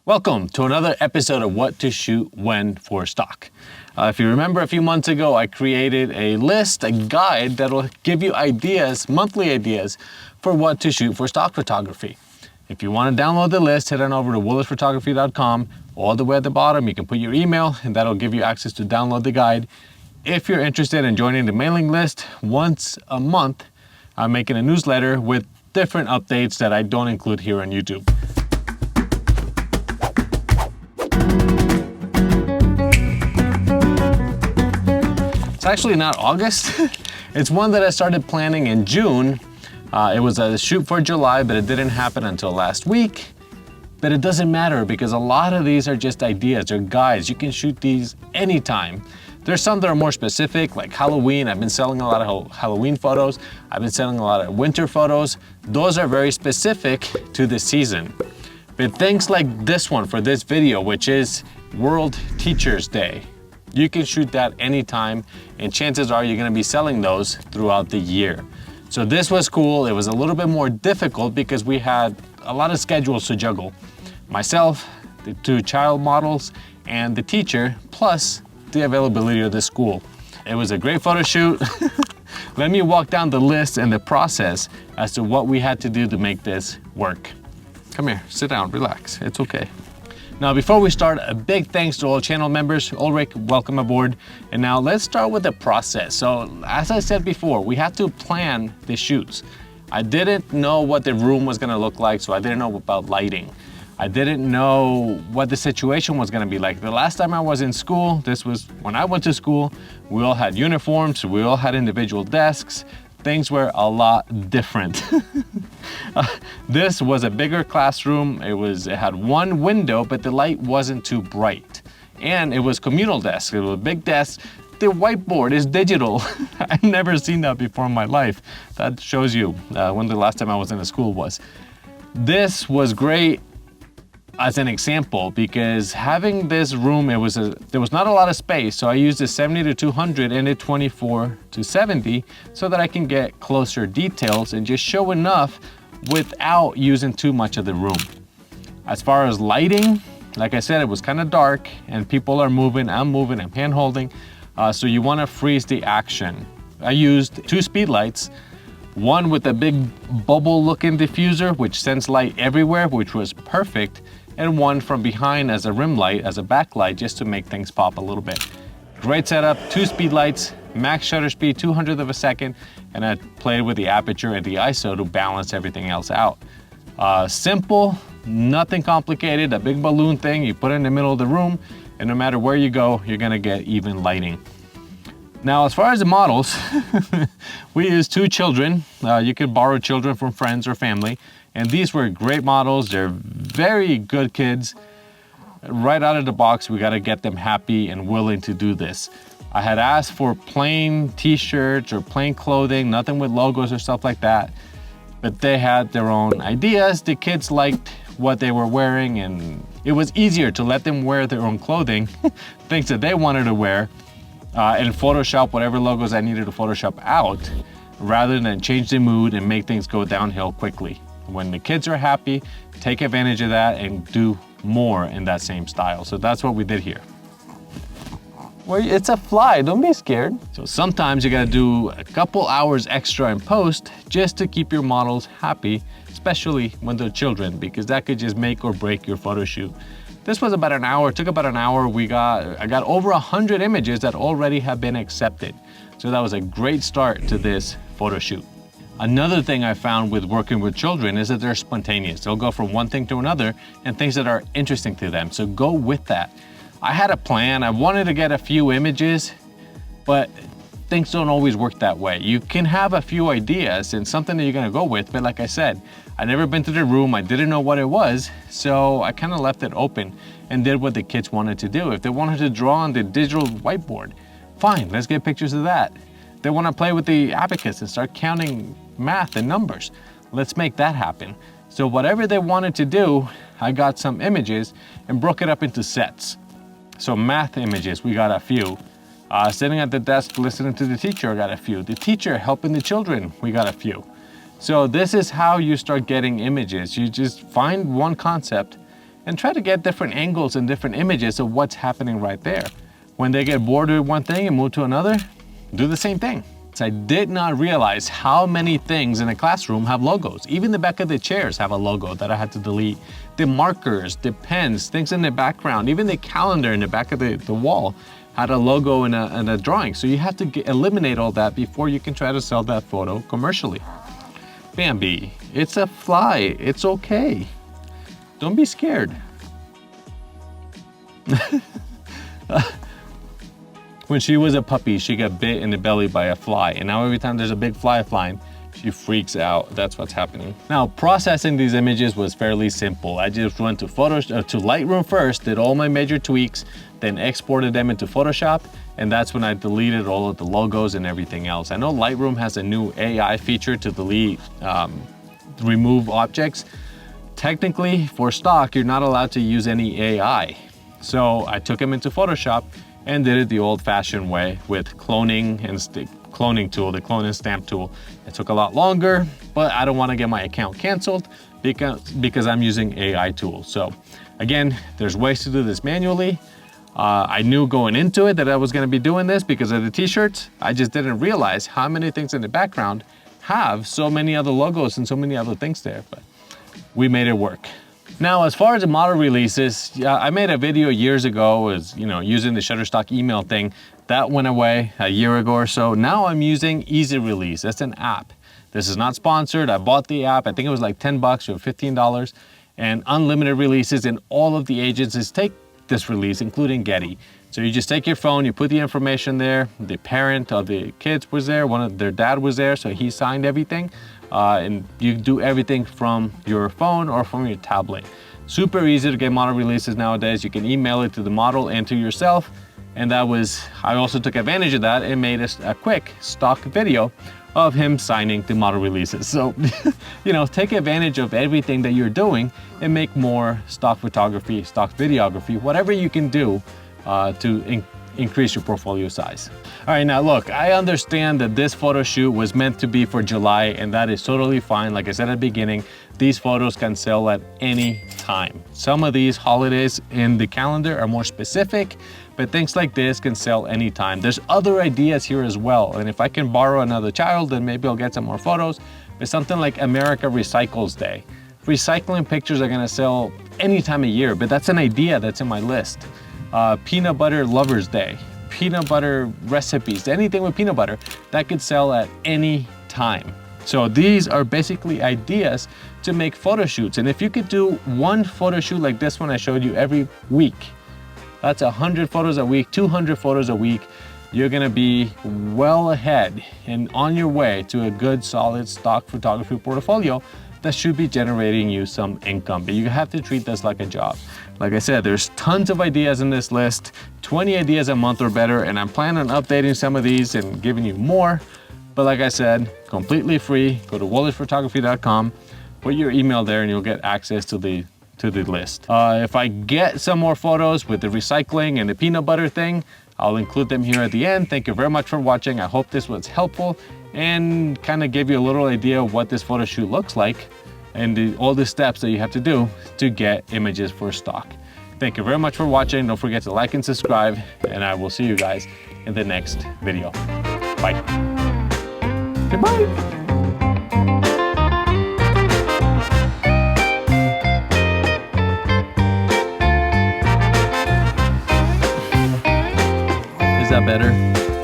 Welcome to another episode of What to Shoot When for Stock. If you remember a few months ago, I created a list, a guide that'll give you ideas, monthly ideas, for what to shoot for stock photography. If you want to download the list, head on over to wollertzphotography.com. All the way at the bottom, you can put your email and that'll give you access to download the guide. If you're interested in joining the mailing list, once a month, I'm making a newsletter with different updates that I don't include here on YouTube. It's actually not August. It's one that I started planning in June. It was a shoot for July, but it didn't happen until last week. But it doesn't matter because a lot of these are just ideas, they're guides. You can shoot these anytime. There's some that are more specific, like Halloween. I've been selling a lot of Halloween photos. I've been selling a lot of winter photos. Those are very specific to the season. But things like this one for this video, which is World Teachers Day, you can shoot that anytime, and chances are you're gonna be selling those throughout the year. So this was cool. It was a little bit more difficult because we had a lot of schedules to juggle. Myself, the two child models, and the teacher, plus the availability of the school. It was a great photo shoot. Let me walk down the list and the process as to what we had to do to make this work. Come here, sit down, relax, it's okay. Now, before we start, a big thanks to all channel members. Ulrich, welcome aboard. And now let's start with the process. So as I said before, we had to plan the shoots. I didn't know what the room was gonna look like, so I didn't know about lighting. I didn't know what the situation was gonna be like. The last time I was in school, this was when I went to school, we all had uniforms, we all had individual desks. Things were a lot different. This was a bigger classroom. It had one window, but the light wasn't too bright. And it was communal desks. It was a big desk. The whiteboard is digital. I've never seen that before in my life. That shows you when the last time I was in a school was. This was great as an example because having this room, there was not a lot of space, so I used a 70 to 200 and a 24 to 70 so that I can get closer details and just show enough without using too much of the room. As far as lighting, like I said, it was kind of dark and people are moving, I'm moving, I'm hand holding, so you want to freeze the action. I used 2 speed lights, one with a big bubble looking diffuser which sends light everywhere, which was perfect, and one from behind as a rim light, as a backlight, just to make things pop a little bit. Great setup, 2 speed lights, max shutter speed, 200th of a second, and I played with the aperture and the ISO to balance everything else out. Simple, nothing complicated, a big balloon thing, you put it in the middle of the room, and no matter where you go, you're gonna get even lighting. Now, as far as the models, we used 2 children. You could borrow children from friends or family. And these were great models. They're very good kids. Right out of the box, we got to get them happy and willing to do this. I had asked for plain t-shirts or plain clothing, nothing with logos or stuff like that. But they had their own ideas. The kids liked what they were wearing, and it was easier to let them wear their own clothing, things that they wanted to wear, and Photoshop whatever logos I needed to Photoshop out, rather than change the mood and make things go downhill quickly. When the kids are happy, take advantage of that and do more in that same style. So that's what we did here. Well, it's a fly, don't be scared. So sometimes you gotta do a couple hours extra in post just to keep your models happy, especially when they're children, because that could just make or break your photo shoot. This was about an hour, it took about an hour. I got over 100 images that already have been accepted. So that was a great start to this photo shoot. Another thing I found with working with children is that they're spontaneous. They'll go from one thing to another and things that are interesting to them. So go with that. I had a plan. I wanted to get a few images, but things don't always work that way. You can have a few ideas and something that you're gonna go with, but like I said, I'd never been to the room. I didn't know what it was. So I kind of left it open and did what the kids wanted to do. If they wanted to draw on the digital whiteboard, fine, let's get pictures of that. They want to play with the abacus and start counting math and numbers. Let's make that happen. So whatever they wanted to do, I got some images and broke it up into sets. So math images, we got a few. Sitting at the desk listening to the teacher, I got a few. The teacher helping the children, we got a few. So this is how you start getting images. You just find one concept and try to get different angles and different images of what's happening right there. When they get bored with one thing and move to another, do the same thing. So I did not realize how many things in a classroom have logos. Even the back of the chairs have a logo that I had to delete. The markers, the pens, things in the background, even the calendar in the back of the wall had a logo and a drawing. So you have to eliminate all that before you can try to sell that photo commercially. Bambi, it's a fly, it's okay. Don't be scared. When she was a puppy, she got bit in the belly by a fly, and now every time there's a big fly flying, she freaks out. That's what's happening. Now, processing these images was fairly simple. I just went to Lightroom first, did all my major tweaks, then exported them into Photoshop, and that's when I deleted all of the logos and everything else. I know Lightroom has a new AI feature to delete, remove objects. Technically, for stock, you're not allowed to use any AI. So I took them into Photoshop and did it the old-fashioned way with cloning and cloning tool, the clone and stamp tool. It took a lot longer, but I don't want to get my account canceled because I'm using AI tools. So again, there's ways to do this manually. I knew going into it that I was going to be doing this because of the t-shirts. I just didn't realize how many things in the background have so many other logos and so many other things there, but we made it work. Now, as far as the model releases, I made a video years ago, using the Shutterstock email thing. That went away a year ago or so. Now I'm using Easy Release. That's an app. This is not sponsored. I bought the app. I think it was like $10 or $15, and unlimited releases, and all of the agencies take this release, including Getty. So you just take your phone, you put the information there. The parent of the kids was there. Their dad was there, so he signed everything. And you do everything from your phone or from your tablet. Super easy to get model releases nowadays. You can email it to the model and to yourself. And I also took advantage of that and made a quick stock video of him signing the model releases. So, take advantage of everything that you're doing and make more stock photography, stock videography, whatever you can do to increase your portfolio size. All right, now look, I understand that this photo shoot was meant to be for July, and that is totally fine. Like I said at the beginning, these photos can sell at any time. Some of these holidays in the calendar are more specific, but things like this can sell anytime. There's other ideas here as well, and if I can borrow another child, then maybe I'll get some more photos. But something like America Recycles Day. Recycling pictures are gonna sell any time of year, but that's an idea that's in my list. Peanut Butter Lovers Day, peanut butter recipes, anything with peanut butter, that could sell at any time. So these are basically ideas to make photo shoots. And if you could do one photo shoot like this one I showed you every week, that's 100 photos a week, 200 photos a week. You're gonna be well ahead and on your way to a good, solid stock photography portfolio that should be generating you some income. But you have to treat this like a job. Like I said, there's tons of ideas in this list, 20 ideas a month or better, and I'm planning on updating some of these and giving you more. But like I said, completely free. Go to wollertzphotography.com, put your email there, and you'll get access to the list. If I get some more photos with the recycling and the peanut butter thing, I'll include them here at the end. Thank you very much for watching. I hope this was helpful and kind of give you a little idea of what this photo shoot looks like and all the steps that you have to do to get images for stock. Thank you very much for watching. Don't forget to like and subscribe, and I will see you guys in the next video. Bye. Goodbye. Is that better?